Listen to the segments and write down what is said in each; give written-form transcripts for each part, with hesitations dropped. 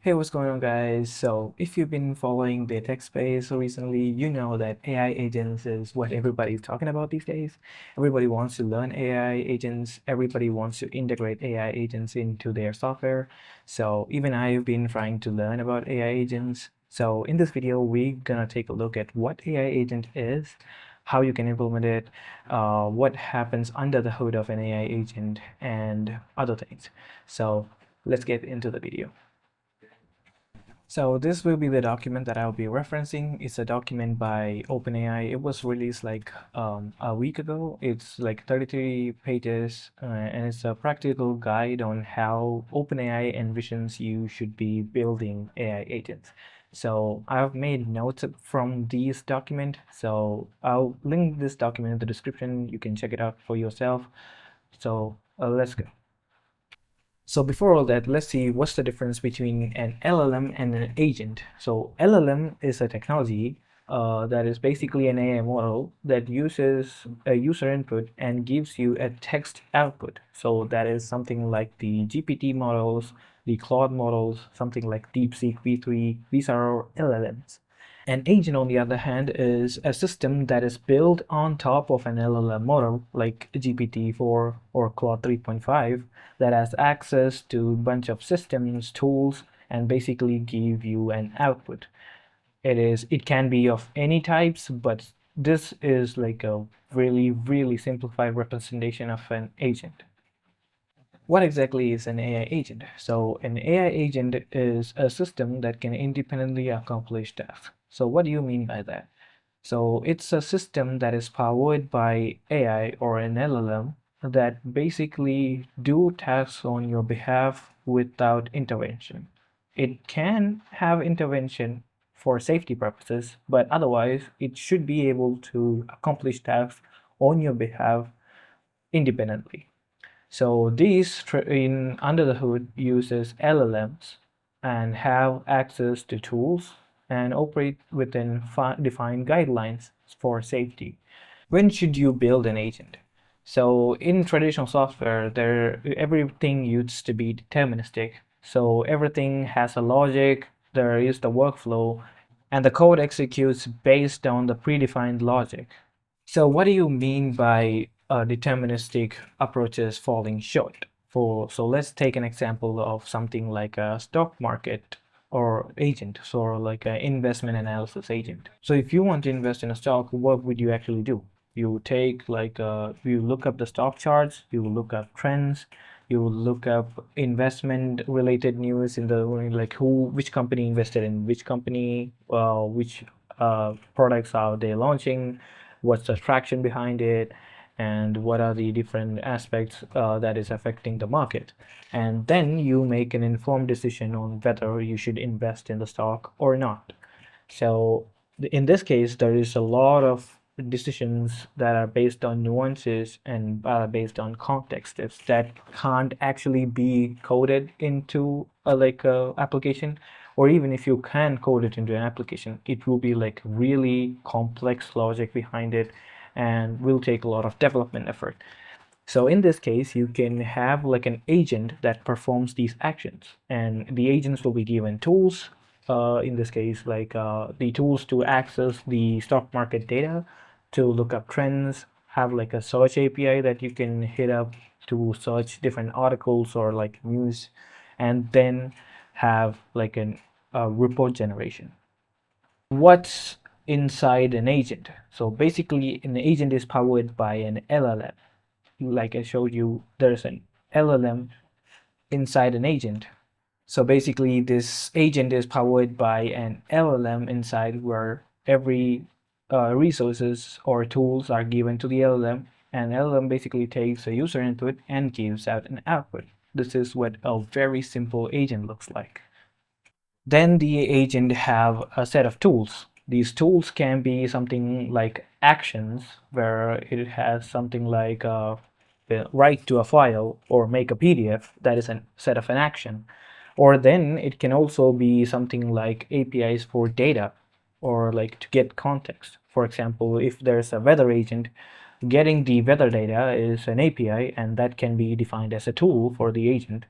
Hey, what's going on, guys? So, if you've been following the tech space recently, you know that AI agents is what everybody's talking about these days. Everybody wants to learn AI agents, everybody wants to integrate AI agents into their software. So, even I've been trying to learn about AI agents. So, in this video, we're gonna take a look at what AI agent is, how you can implement it, what happens under the hood of an AI agent, and other things. So, let's get into the video. So this will be the document that I'll be referencing. It's a document by OpenAI. It was released like a week ago. It's like 33 pages, and it's a practical guide on how OpenAI envisions you should be building AI agents. So I've made notes from this document. So I'll link this document in the description. You can check it out for yourself. So let's go. So before all that, let's see what's the difference between an LLM and an agent. So LLM is a technology that is basically an AI model that uses a user input and gives you a text output. So that is something like the GPT models, the Claude models, something like DeepSeek V3. These are LLMs. An agent, on the other hand, is a system that is built on top of an LLM model like GPT-4 or Claude 3.5 that has access to a bunch of systems, tools, and basically give you an output. It can be of any types, but this is like a really simplified representation of an agent. What exactly is an AI agent? So an AI agent is a system that can independently accomplish tasks. So what do you mean by that? So it's a system that is powered by AI or an LLM that basically do tasks on your behalf without intervention. It can have intervention for safety purposes, but otherwise it should be able to accomplish tasks on your behalf independently. So these in under the hood uses LLMs and have access to tools and operate within defined guidelines for safety. When should you build an agent? So in traditional software, everything used to be deterministic. So everything has a logic, there is the workflow, and the code executes based on the predefined logic. So what do you mean by deterministic approaches falling short? So let's take an example of something like a stock market or agent, so like an investment analysis agent. So if you want to invest in a stock, what would you actually do? You take you look up the stock charts, you look up trends, you look up investment related news in the like which company invested in which company, which products are they launching, what's the traction behind it, and what are the different aspects that is affecting the market. And then you make an informed decision on whether you should invest in the stock or not. So in this case, there is a lot of decisions that are based on nuances and based on contexts that can't actually be coded into a application. Or even if you can code it into an application, it will be like really complex logic behind it and will take a lot of development effort. So in this case, you can have like an agent that performs these actions, and the agents will be given tools. In this case, the tools to access the stock market data, to look up trends, have like a search API that you can hit up to search different articles or like news, and then have like a report generation. What's inside an agent? So basically, an agent is powered by an LLM. Like I showed you, there's an LLM inside an agent. So basically, this agent is powered by an LLM inside, where every resources or tools are given to the LLM, and LLM basically takes a user input and gives out an output. This is what a very simple agent looks like. Then the agent have a set of tools. These tools can be something like actions, where it has something like write to a file or make a PDF. That is a set of an action. Or then it can also be something like APIs for data or like to get context. For example, if there's a weather agent, getting the weather data is an API, and that can be defined as a tool for the agent.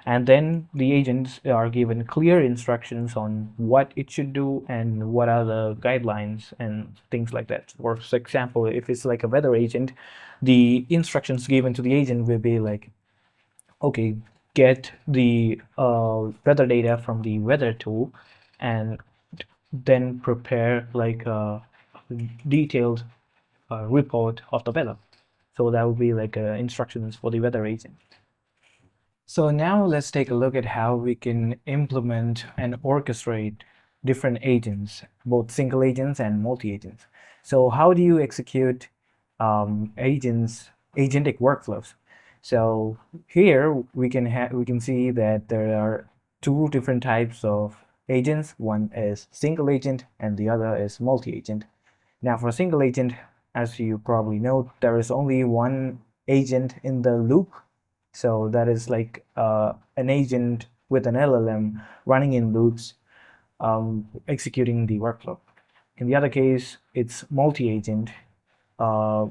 And then the agents are given clear instructions on what it should do and what are the guidelines and things like that. For example, if it's like a weather agent, the instructions given to the agent will be like, okay, get the weather data from the weather tool and then prepare like a detailed report of the weather. So that would be like instructions for the weather agent. So now let's take a look at how we can implement and orchestrate different agents, both single agents and multi-agents. So how do you execute agentic workflows? So here we can see that there are two different types of agents. One is single agent and the other is multi-agent. Now for single agent, as you probably know, there is only one agent in the loop. So that is like an agent with an LLM running in loops, executing the workflow. In the other case, it's multi-agent,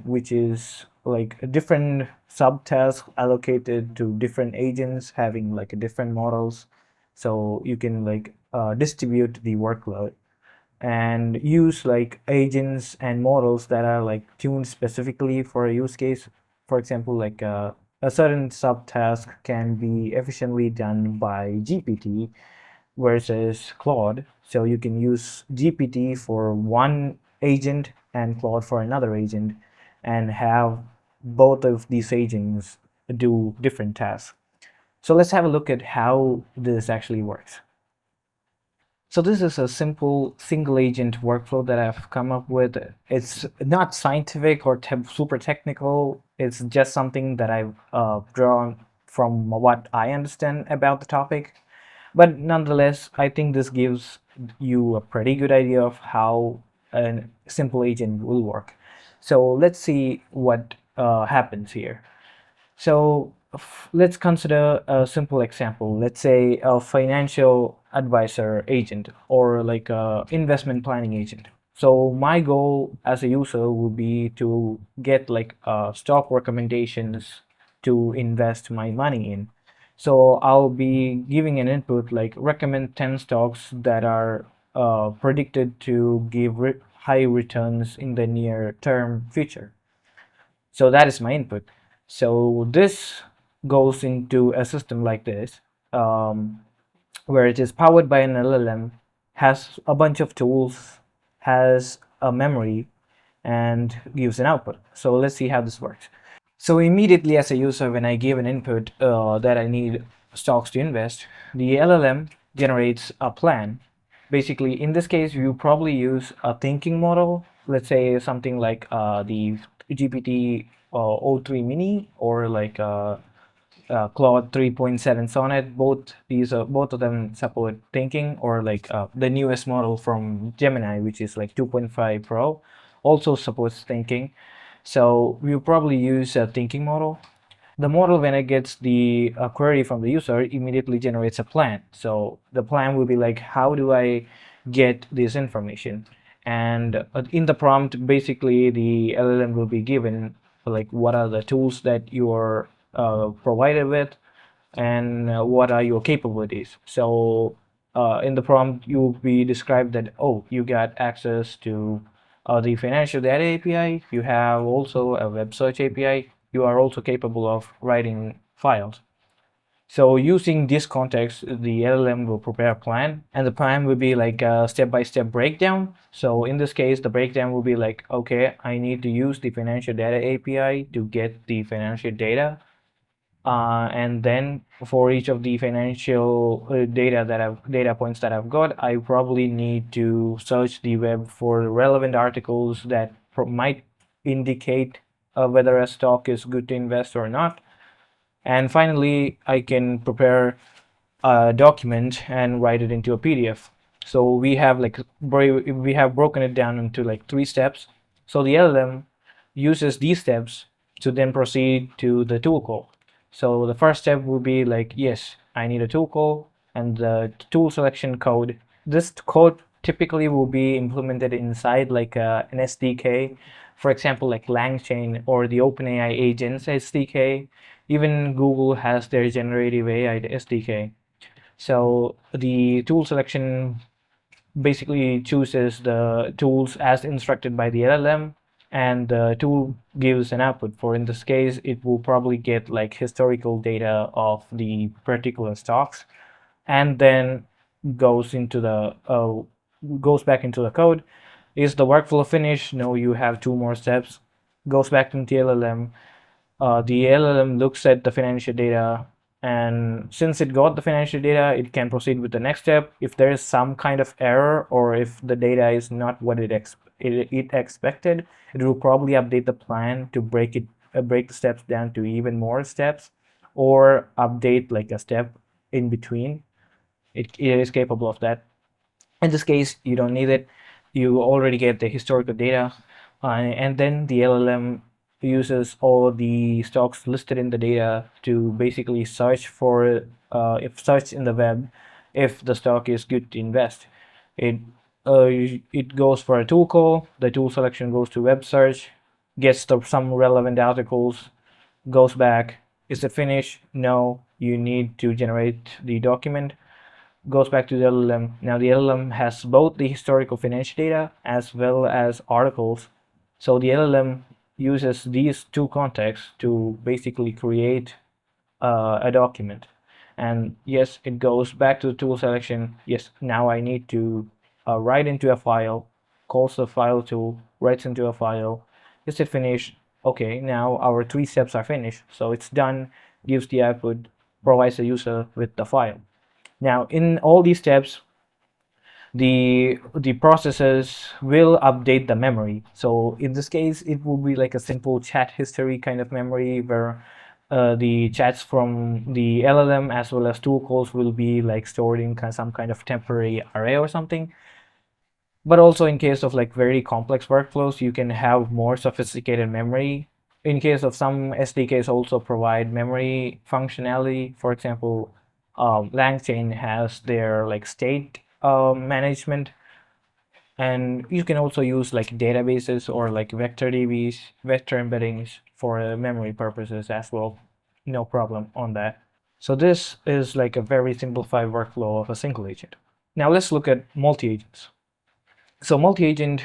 which is like a different subtask allocated to different agents having like a different models. So you can like distribute the workload and use like agents and models that are like tuned specifically for a use case. For example, like a certain subtask can be efficiently done by GPT versus Claude. So you can use GPT for one agent and Claude for another agent and have both of these agents do different tasks. So let's have a look at how this actually works. So this is a simple single agent workflow that I've come up with. It's not scientific or super technical. It's just something that I've drawn from what I understand about the topic. But nonetheless, I think this gives you a pretty good idea of how a simple agent will work. So let's see what happens here. So let's consider a simple example. Let's say a financial advisor agent or like a investment planning agent. So my goal as a user would be to get like stock recommendations to invest my money in. So I'll be giving an input like recommend 10 stocks that are predicted to give high returns in the near term future. So that is my input. So this goes into a system like this, um, where it is powered by an LLM, has a bunch of tools, has a memory, and gives an output. So let's see how this works. So immediately as a user, when I give an input that I need stocks to invest, the LLM generates a plan. Basically, in this case, you probably use a thinking model. Let's say something like the GPT o3 Mini or like Claude 3.7 Sonnet. Both of them support thinking, or like the newest model from Gemini, which is like 2.5 Pro, also supports thinking. So we'll probably use a thinking model. The model, when it gets the query from the user, immediately generates a plan. So the plan will be like, how do I get this information? And in the prompt, basically the LLM will be given like what are the tools that you're provided with, and what are your capabilities. So in the prompt, you'll be described that, oh, you got access to the financial data API. You have also a web search API. You are also capable of writing files. So using this context, the LLM will prepare a plan, and the plan will be like a step-by-step breakdown. So in this case, the breakdown will be like, okay, I need to use the financial data API to get the financial data. And then for each of the financial data points that I've got, I probably need to search the web for relevant articles that might indicate whether a stock is good to invest or not. And finally, I can prepare a document and write it into a PDF. So we have broken it down into like 3 steps. So the LLM uses these steps to then proceed to the tool call. So the first step will be like, yes, I need a tool call and the tool selection code. This code typically will be implemented inside like an SDK, for example, like LangChain or the OpenAI Agents SDK. Even Google has their generative AI SDK. So the tool selection basically chooses the tools as instructed by the LLM, and the tool gives an output. For in this case, it will probably get like historical data of the particular stocks, and then goes into the goes back into the code. Is the workflow finished? No, you have two more steps. Goes back into the LLM. The LLM looks at the financial data, and since it got the financial data, it can proceed with the next step. If there is some kind of error, or if the data is not what it expected, it will probably update the plan to break the steps down to even more steps, or update like a step in between. It is capable of that. In this case, you don't need it. You already get the historical data, and then the LLM uses all the stocks listed in the data to basically search for, if search in the web, if the stock is good to invest. It it goes for a tool call. The tool selection goes to web search, gets some relevant articles, goes back. Is it finished? No. You need to generate the document, goes back to the LLM. Now the LLM has both the historical financial data as well as articles. So the LLM uses these two contexts to basically create a document. And yes, it goes back to the tool selection. Yes, now I need to write into a file, calls the file tool, writes into a file. Is it finished? Okay, now our three steps are finished. So it's done, gives the output, provides the user with the file. Now, in all these steps, the processes will update the memory. So in this case, it will be like a simple chat history kind of memory where the chats from the LLM as well as tool calls will be like stored in some kind of temporary array or something. But also in case of like very complex workflows, you can have more sophisticated memory. In case of some SDKs also provide memory functionality. For example, LangChain has their like state management, and you can also use like databases or like vector DBs, vector embeddings for memory purposes as well. No problem on that. So this is like a very simplified workflow of a single agent. Now let's look at multi-agents. So multi-agent,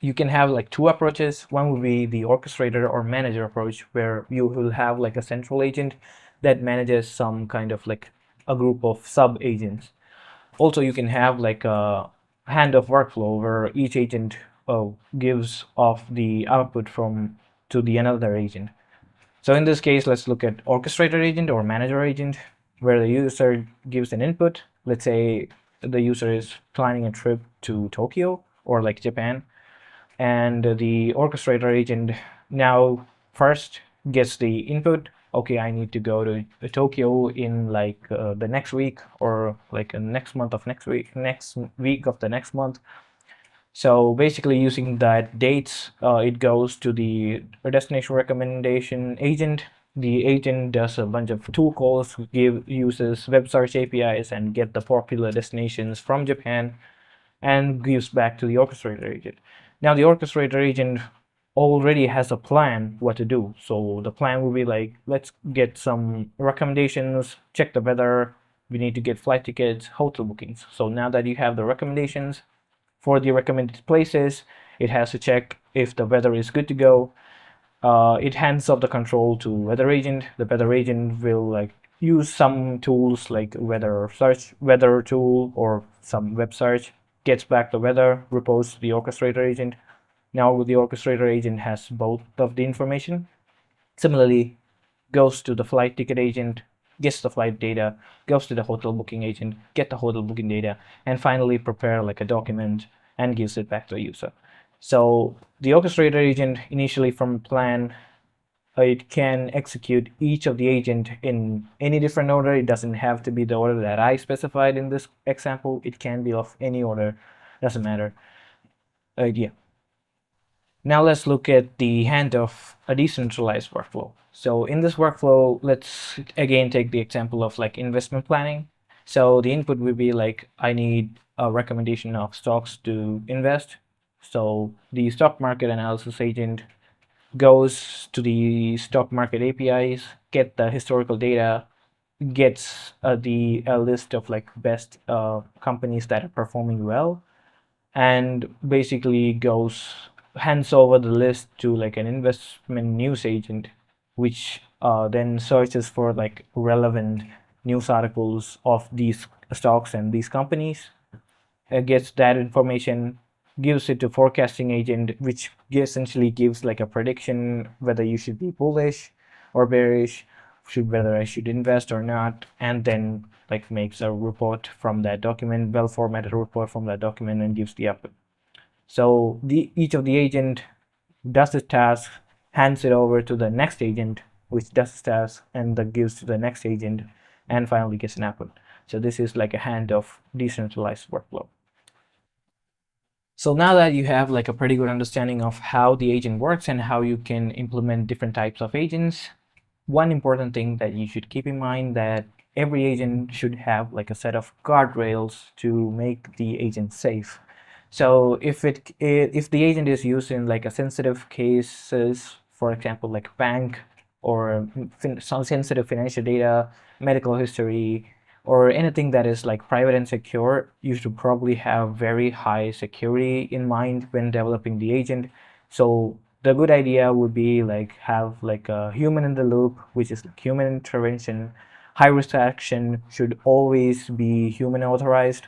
you can have like two approaches. One would be the orchestrator or manager approach, where you will have like a central agent that manages some kind of like a group of sub agents. Also, you can have like a handoff workflow where each agent gives off the output from to the another agent. So in this case, let's look at orchestrator agent or manager agent, where the user gives an input. Let's say the user is planning a trip to Tokyo or like Japan, and the orchestrator agent now first gets the input. Okay, I need to go to Tokyo in like the next week, or like next month of next week of the next month. So basically using that dates, it goes to the destination recommendation agent. The agent does a bunch of tool calls, uses web search APIs and get the popular destinations from Japan, and gives back to the orchestrator agent. Now the orchestrator agent already has a plan what to do. So the plan will be like, let's get some recommendations, check the weather, we need to get flight tickets, hotel bookings. So now that you have the recommendations for the recommended places, it has to check if the weather is good to go. It hands off the control to weather agent. The weather agent will like use some tools like weather search, weather tool, or some web search, gets back the weather, reports to the orchestrator agent. Now the orchestrator agent has both of the information. Similarly, goes to the flight ticket agent, gets the flight data, goes to the hotel booking agent, get the hotel booking data, and finally prepare like a document and gives it back to the user. So the orchestrator agent initially from plan, it can execute each of the agent in any different order. It doesn't have to be the order that I specified in this example. It can be of any order, doesn't matter. Yeah. Now let's look at the hand of a decentralized workflow. So in this workflow, let's again take the example of like investment planning. So the input would be like, I need a recommendation of stocks to invest. So the stock market analysis agent goes to the stock market APIs, get the historical data, gets the a list of like best companies that are performing well, and basically goes hands over the list to like an investment news agent, which then searches for like relevant news articles of these stocks and these companies, gets that information, gives it to forecasting agent, which essentially gives like a prediction whether you should be bullish or bearish, should whether I should invest or not, and then like makes a report from that document, well formatted report from that document, and gives the output. So the each of the agent does the task, hands it over to the next agent, which does the task and that gives to the next agent, and finally gets an output. So this is like a hand of decentralized workflow. So now that you have like a pretty good understanding of how the agent works and how you can implement different types of agents, one important thing that you should keep in mind that every agent should have like a set of guardrails to make the agent safe. So if the agent is used in like a sensitive cases, for example, like bank or some sensitive financial data, medical history, or anything that is like private and secure, you should probably have very high security in mind when developing the agent. So the good idea would be like have like a human in the loop, which is like human intervention. High risk action should always be human authorized.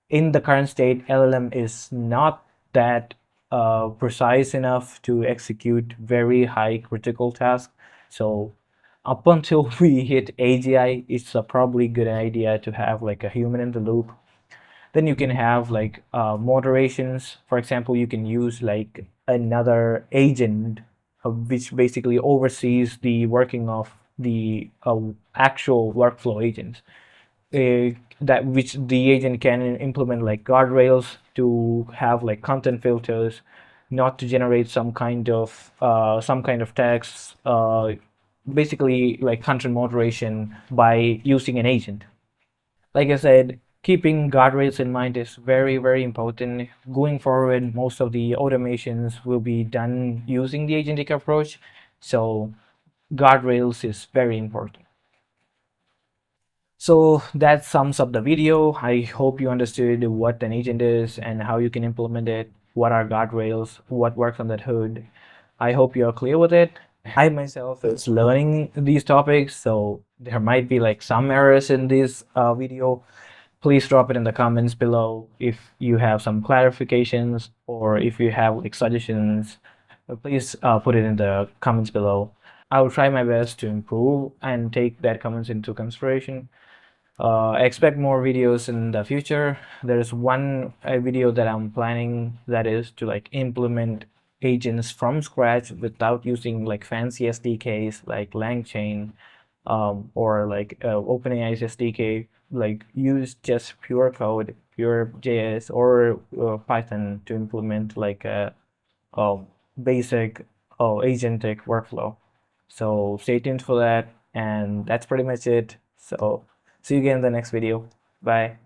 In the current state, LLM is not that precise enough to execute very high critical tasks. So up until we hit AGI, it's a probably good idea to have like a human in the loop. Then you can have like moderations. For example, you can use like another agent which basically oversees the working of the actual workflow agents, that which the agent can implement like guardrails to have like content filters, not to generate some kind of text, basically like content moderation by using an agent. Like I said, keeping guardrails in mind is very, very important. Going forward, most of the automations will be done using the agentic approach. So guardrails is very important. So that sums up the video. I hope you understood what an agent is and how you can implement it, what are guardrails, what works on that hood. I hope you're clear with it. I myself is learning these topics, so there might be like some errors in this video. Please drop it in the comments below if you have some clarifications or if you have like suggestions. Please put it in the comments below. I will try my best to improve and take that comments into consideration. Expect more videos in the future. There's one video that I'm planning that is to like implement agents from scratch without using like fancy SDKs like LangChain, or like OpenAI's SDK. Like use just pure code, pure JS or Python to implement like a basic agentic workflow. So stay tuned for that, and that's pretty much it. So see you again in the next video. Bye.